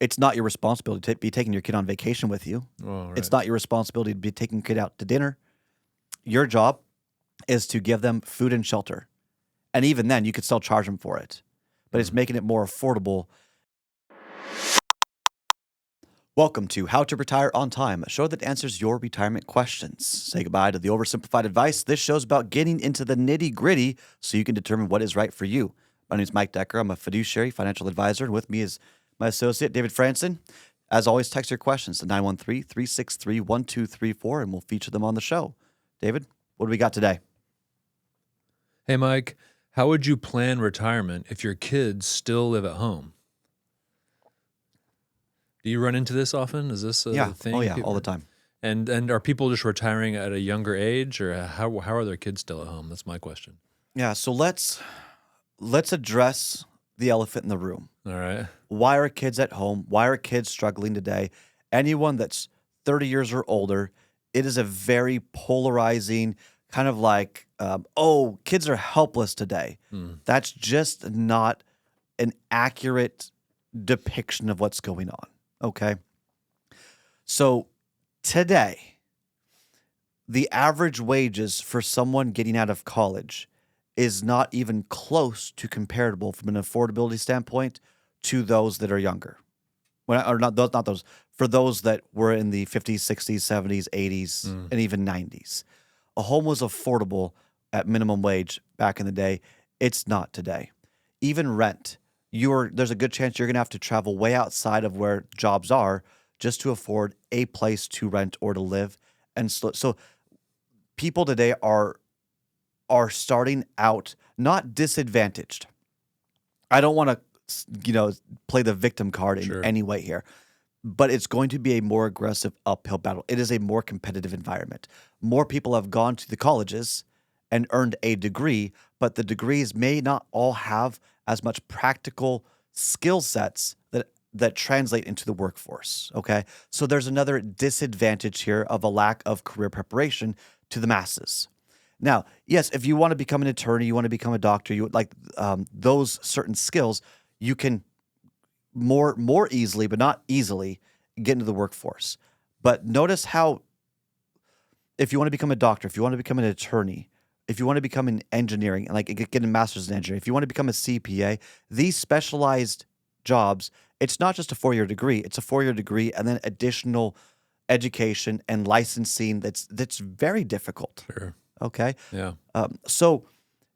It's not your responsibility to be taking your kid on vacation with you. Oh, right. It's not your responsibility to be taking your kid out to dinner. Your job is to give them food and shelter. And even then, you could still charge them for it. But it's making it more affordable. Welcome to How to Retire on Time, a show that answers your retirement questions. Say goodbye to the oversimplified advice. This show's about getting into the nitty-gritty so you can determine what is right for you. My name is Mike Decker. I'm a fiduciary financial advisor, and with me is my associate, David Franson. As always, text your questions to 913-363-1234, and we'll feature them on the show. David, what do we got today? Hey, Mike, how would you plan retirement if your kids still live at home? Do you run into this often? Is this a thing? Oh, yeah, all the time. And are people just retiring at a younger age, or how are their kids still at home? That's my question. Yeah, so let's address the elephant in the room. All right. Why are kids at home? Why are kids struggling today? Anyone that's 30 years or older, it is a very polarizing kind of like, kids are helpless today. That's just not an accurate depiction of what's going on, okay? So today, the average wages for someone getting out of college is not even close to comparable from an affordability standpoint to those that are younger. For those that were in the 50s, 60s, 70s, 80s, and even 90s. A home was affordable at minimum wage back in the day. It's not today. Even rent, there's a good chance you're going to have to travel way outside of where jobs are just to afford a place to rent or to live. And so people today are starting out not disadvantaged. I don't want to, play the victim card in any way here, but it's going to be a more aggressive uphill battle. It is a more competitive environment. More people have gone to the colleges and earned a degree, but the degrees may not all have as much practical skill sets that translate into the workforce, okay? So there's another disadvantage here of a lack of career preparation to the masses. Now, yes, if you want to become an attorney, you want to become a doctor, you would like those certain skills, you can more easily, but not easily, get into the workforce. But notice how if you want to become a doctor, if you want to become an attorney, if you want to become in engineering, like get a master's in engineering, if you want to become a CPA, these specialized jobs, it's not just a 4-year degree, it's a 4-year degree and then additional education and licensing that's very difficult. Sure. Okay? Yeah. So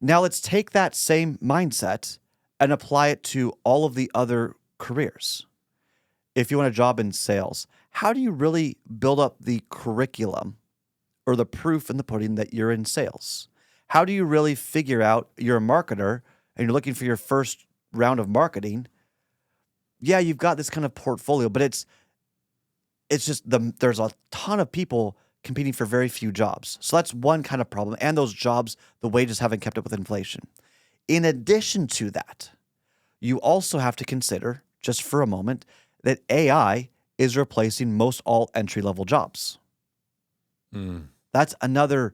now let's take that same mindset and apply it to all of the other careers. If you want a job in sales, how do you really build up the curriculum or the proof in the pudding that you're in sales? How do you really figure out you're a marketer and you're looking for your first round of marketing? Yeah, you've got this kind of portfolio, but it's just there's a ton of people competing for very few jobs. So that's one kind of problem. And those jobs, the wages haven't kept up with inflation. In addition to that, you also have to consider, just for a moment, that AI is replacing most all entry-level jobs. That's another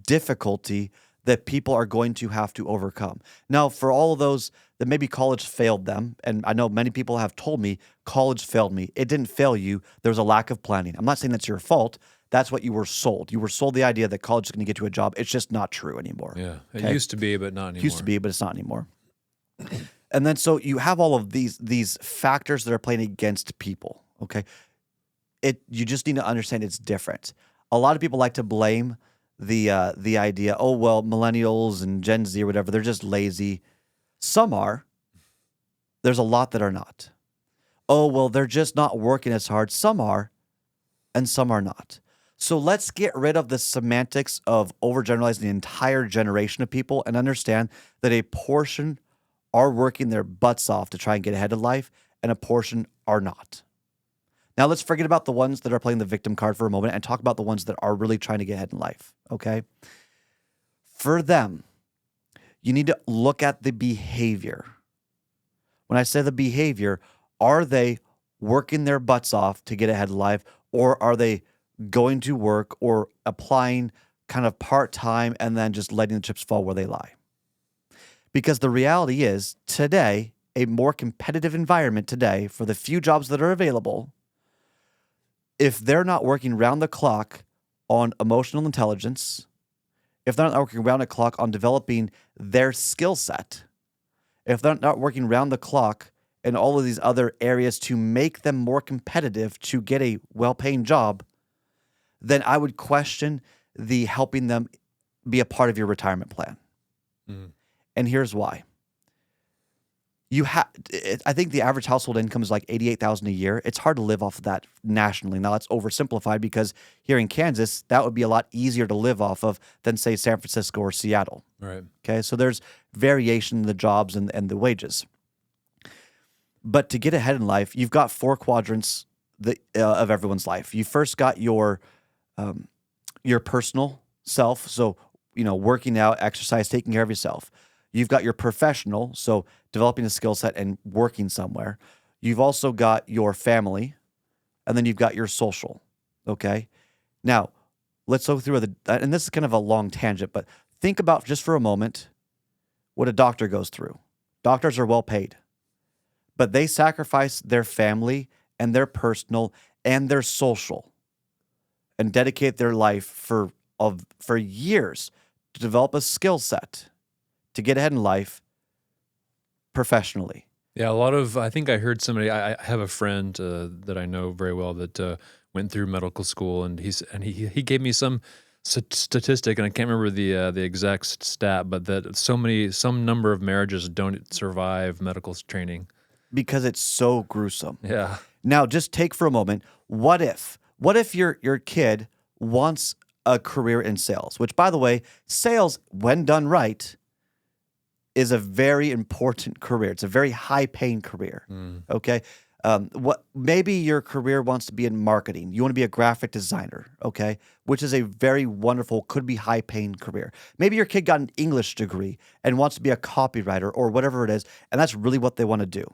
difficulty that people are going to have to overcome. Now, for all of those that maybe college failed them, and I know many people have told me, college failed me. It didn't fail you. There was a lack of planning. I'm not saying that's your fault. That's what you were sold. You were sold the idea that college is going to get you a job. It's just not true anymore. Yeah. Okay? It used to be, but not anymore. It used to be, but it's not anymore. And then so you have all of these factors that are playing against people, okay? You just need to understand it's different. A lot of people like to blame the idea, millennials and Gen Z or whatever, they're just lazy. Some are. There's a lot that are not. They're just not working as hard. Some are, and some are not. So let's get rid of the semantics of overgeneralizing the entire generation of people and understand that a portion are working their butts off to try and get ahead of life, and a portion are not. Now let's forget about the ones that are playing the victim card for a moment and talk about the ones that are really trying to get ahead in life, okay? For them, you need to look at the behavior. When I say the behavior, are they working their butts off to get ahead in life, or are they going to work or applying kind of part-time and then just letting the chips fall where they lie? Because the reality is, today, a more competitive environment today for the few jobs that are available, if they're not working round the clock on emotional intelligence, if they're not working round the clock on developing their skill set, if they're not working round the clock in all of these other areas to make them more competitive to get a well-paying job, then I would question the helping them be a part of your retirement plan. Mm. And here's why. I think the average household income is like $88,000 a year. It's hard to live off of that nationally. Now that's oversimplified because here in Kansas, that would be a lot easier to live off of than say San Francisco or Seattle. Right. Okay, so there's variation in the jobs and the wages. But to get ahead in life, you've got 4 quadrants of everyone's life. You first got your personal self, so working out, exercise, taking care of yourself. You've got your professional, so developing a skill set and working somewhere. You've also got your family, and then you've got your social. Okay, now let's go through and this is kind of a long tangent, but think about just for a moment what a doctor goes through. Doctors are well paid, but they sacrifice their family and their personal and their social and dedicate their life for years to develop a skill set to get ahead in life professionally. Yeah, I think I heard somebody, I have a friend that I know very well that went through medical school, and he gave me some statistic, and I can't remember the exact stat, but that some number of marriages don't survive medical training. Because it's so gruesome. Yeah. Now, just take for a moment, what if your kid wants a career in sales, which, by the way, sales, when done right, is a very important career. It's a very high-paying career, okay? Maybe your career wants to be in marketing. You want to be a graphic designer, okay? Which is a very wonderful, could be high-paying career. Maybe your kid got an English degree and wants to be a copywriter or whatever it is, and that's really what they want to do,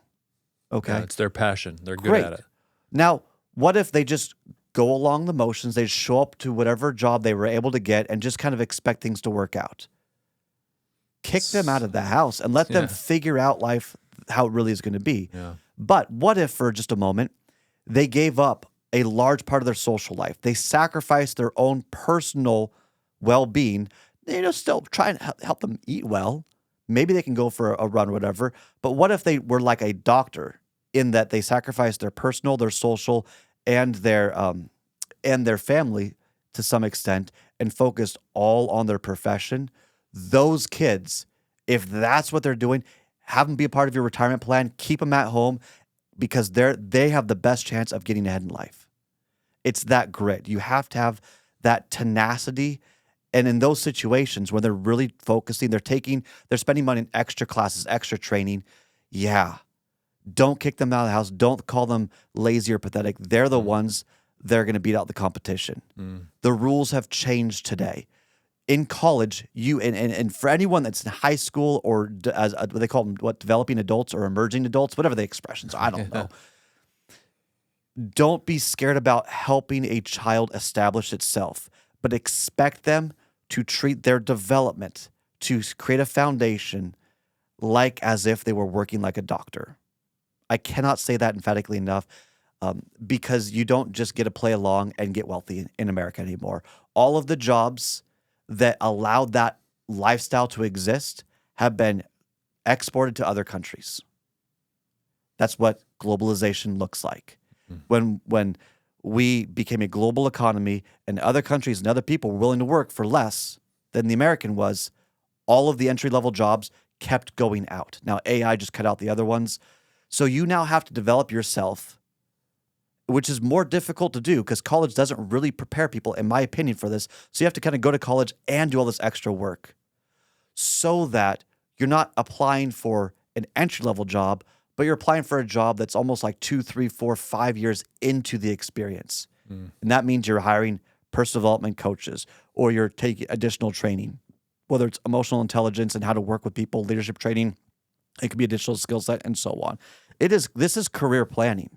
okay? Yeah, it's their passion. They're good Great. at it. Now, what if they just go along the motions, they show up to whatever job they were able to get and just kind of expect things to work out? Kick them out of the house and let them figure out life how it really is going to be. Yeah. But what if for just a moment they gave up a large part of their social life? They sacrificed their own personal well-being. Still try and help them eat well. Maybe they can go for a run or whatever. But what if they were like a doctor in that they sacrificed their personal, their social, and their family to some extent and focused all on their profession? Those kids, if that's what they're doing, have them be a part of your retirement plan. Keep them at home because they have the best chance of getting ahead in life. It's that grit. You have to have that tenacity. And in those situations where they're really focusing, they're spending money in extra classes, extra training. Yeah. Don't kick them out of the house. Don't call them lazy or pathetic. They're the ones that are going to beat out the competition. The rules have changed today. In college, and for anyone that's in high school or as what they call them, developing adults or emerging adults, whatever the expressions, I don't know. Don't be scared about helping a child establish itself, but expect them to treat their development, to create a foundation like as if they were working like a doctor. I cannot say that emphatically enough because you don't just get to play along and get wealthy in America anymore. All of the jobs that allowed that lifestyle to exist have been exported to other countries. That's what globalization looks like. When we became a global economy and other countries and other people were willing to work for less than the American was, all of the entry-level jobs kept going out. Now, AI just cut out the other ones. So you now have to develop yourself, which is more difficult to do because college doesn't really prepare people, in my opinion, for this. So you have to kind of go to college and do all this extra work so that you're not applying for an entry-level job, but you're applying for a job that's almost like 2, 3, 4, 5 years into the experience. And that means you're hiring personal development coaches or you're taking additional training, whether it's emotional intelligence and how to work with people, leadership training. It could be additional skill set and so on. This is career planning.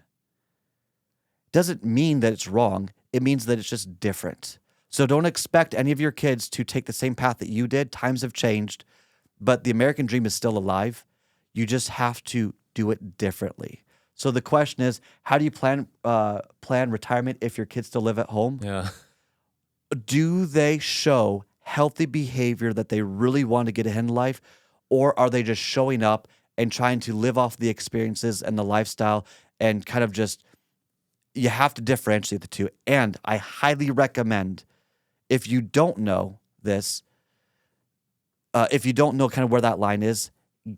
Doesn't mean that it's wrong. It means that it's just different. So don't expect any of your kids to take the same path that you did. Times have changed, but the American dream is still alive. You just have to do it differently. So the question is, how do you plan retirement if your kids still live at home? Yeah. Do they show healthy behavior that they really want to get ahead in life, or are they just showing up and trying to live off the experiences and the lifestyle and kind of just, you have to differentiate the two. And I highly recommend, if you don't know this, if you don't know kind of where that line is,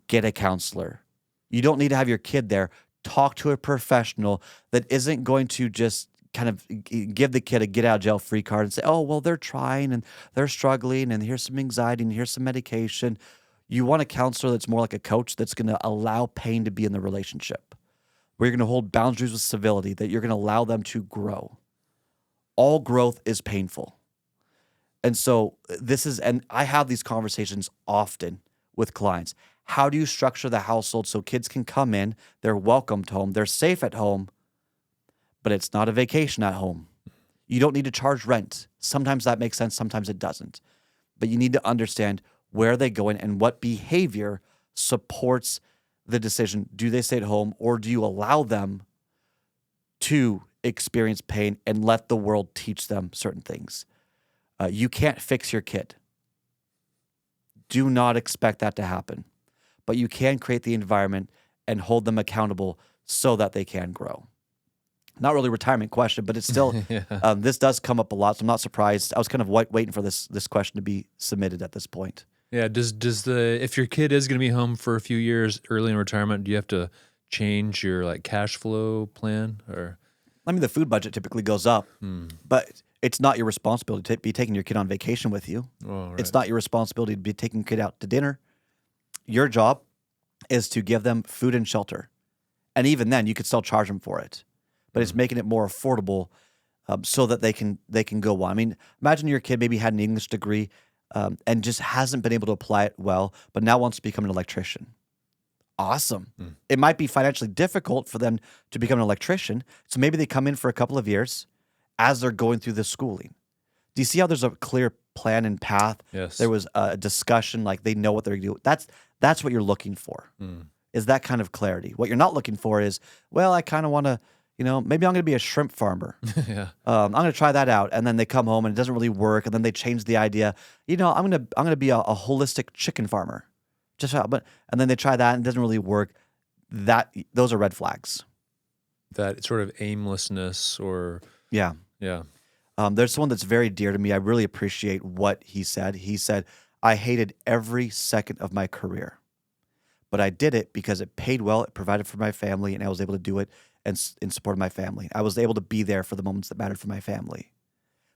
get a counselor. You don't need to have your kid there. Talk to a professional that isn't going to just kind of give the kid a get out of jail free card and say, oh, well, they're trying and they're struggling and here's some anxiety and here's some medication. You want a counselor that's more like a coach that's going to allow pain to be in the relationship, where you're going to hold boundaries with civility, that you're going to allow them to grow. All growth is painful. And so and I have these conversations often with clients. How do you structure the household so kids can come in, they're welcomed home, they're safe at home, but it's not a vacation at home. You don't need to charge rent. Sometimes that makes sense, sometimes it doesn't. But you need to understand where they're going and what behavior supports the decision. Do they stay at home, or do you allow them to experience pain and let the world teach them certain things? You can't fix your kid. Do not expect that to happen. But you can create the environment and hold them accountable so that they can grow. Not really a retirement question, but it's still, Yeah. this does come up a lot, so I'm not surprised. I was kind of waiting for this question to be submitted at this point. Yeah. If your kid is going to be home for a few years early in retirement, do you have to change your like cash flow plan or? I mean, the food budget typically goes up, but it's not your responsibility to be taking your kid on vacation with you. Oh, right. It's not your responsibility to be taking your kid out to dinner. Your job is to give them food and shelter. And even then, you could still charge them for it. But it's making it more affordable so that they can go on. I mean, imagine your kid maybe had an English degree and just hasn't been able to apply it well, but now wants to become an electrician. Awesome. It might be financially difficult for them to become an electrician, so maybe they come in for a couple of years as they're going through the schooling. Do you see how there's a clear plan and path? Yes. There was a discussion, like they know what they're going to do. That's what you're looking for, is that kind of clarity. What you're not looking for is, well, I kind of want to, maybe I'm going to be a shrimp farmer. Yeah. I'm going to try that out. And then they come home and it doesn't really work. And then they change the idea. I'm going to be a holistic chicken farmer. And then they try that and it doesn't really work. Those are red flags. That sort of aimlessness or, Yeah. yeah. There's someone that's very dear to me. I really appreciate what he said. He said, I hated every second of my career, but I did it because it paid well, it provided for my family, and I was able to do it and in support of my family. I was able to be there for the moments that mattered for my family.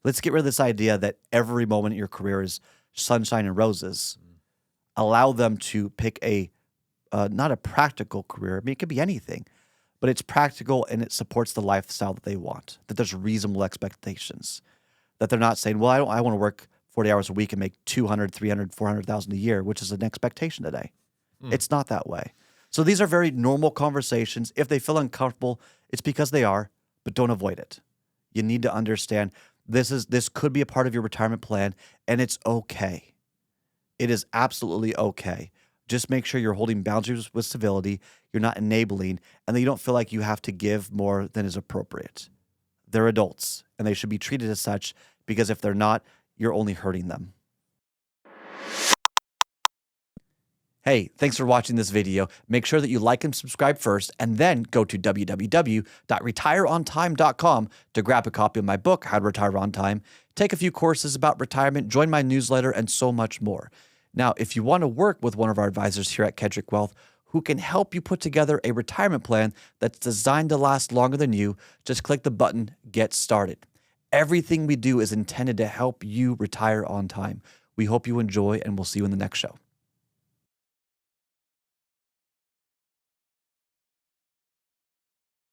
Let's get rid of this idea that every moment in your career is sunshine and roses. Allow them to pick not a practical career. I mean, it could be anything, but it's practical and it supports the lifestyle that they want, that there's reasonable expectations, that they're not saying, well, I want to work 40 hours a week and make 200, 300, 400,000 a year, which is an expectation today. It's not that way. So these are very normal conversations. If they feel uncomfortable, it's because they are, but don't avoid it. You need to understand this could be a part of your retirement plan, and it's okay. It is absolutely okay. Just make sure you're holding boundaries with civility, you're not enabling, and that you don't feel like you have to give more than is appropriate. They're adults, and they should be treated as such, because if they're not, you're only hurting them. Hey, thanks for watching this video. Make sure that you like and subscribe first, and then go to www.retireontime.com to grab a copy of my book, How to Retire on Time, take a few courses about retirement, join my newsletter, and so much more. Now, if you want to work with one of our advisors here at Kedrick Wealth, who can help you put together a retirement plan that's designed to last longer than you, just click the button, Get Started. Everything we do is intended to help you retire on time. We hope you enjoy, and we'll see you in the next show.